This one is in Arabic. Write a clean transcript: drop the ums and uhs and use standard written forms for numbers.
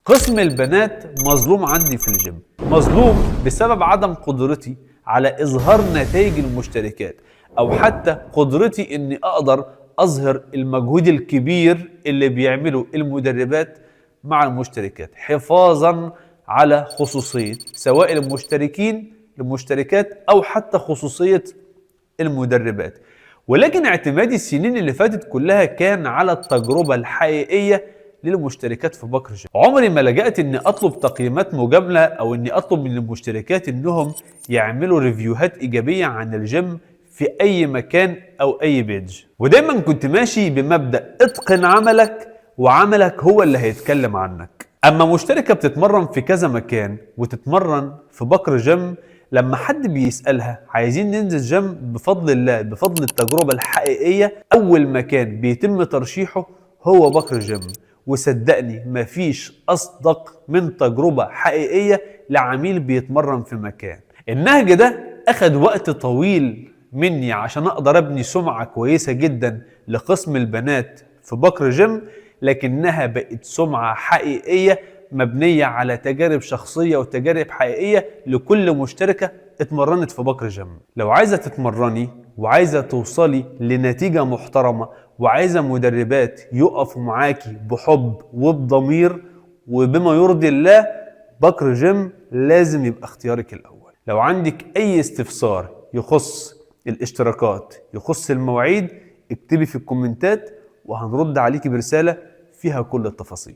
قسم البنات مظلوم عندي في الجيم، مظلوم بسبب عدم قدرتي على إظهار نتائج المشتركات، أو حتى قدرتي إني أقدر أظهر المجهود الكبير اللي بيعمله المدربات مع المشتركات، حفاظا على خصوصية سواء المشتركات أو حتى خصوصية المدربات. ولكن اعتمادي السنين اللي فاتت كلها كان على التجربة الحقيقية للمشتركات في بكر جيم. عمري ما لجأت اني اطلب تقييمات مجاملة او اني اطلب من المشتركات انهم يعملوا ريفيوهات ايجابية عن الجيم في اي مكان او اي بيج، ودايما كنت ماشي بمبدأ اتقن عملك وعملك هو اللي هيتكلم عنك. اما مشتركة بتتمرن في كذا مكان وتتمرن في بكر جيم، لما حد بيسألها عايزين ننزل جيم، بفضل الله بفضل التجربة الحقيقية أول مكان بيتم ترشيحه هو بكر جيم. وصدقني مفيش أصدق من تجربة حقيقية لعميل بيتمرن في مكان. النهج ده أخد وقت طويل مني عشان أقدر أبني سمعة كويسة جدا لقسم البنات في بكر جيم، لكنها بقت سمعة حقيقية مبنية على تجارب شخصية وتجارب حقيقية لكل مشتركة اتمرنت في بكر جيم. لو عايزة تتمرني وعايزة توصلي لنتيجة محترمة وعايزة مدربات يقفوا معاكي بحب وبضمير وبما يرضي الله، بكر جيم لازم يبقى اختيارك الأول. لو عندك أي استفسار يخص الاشتراكات يخص المواعيد، اكتبي في الكومنتات وهنرد عليكي برسالة فيها كل التفاصيل.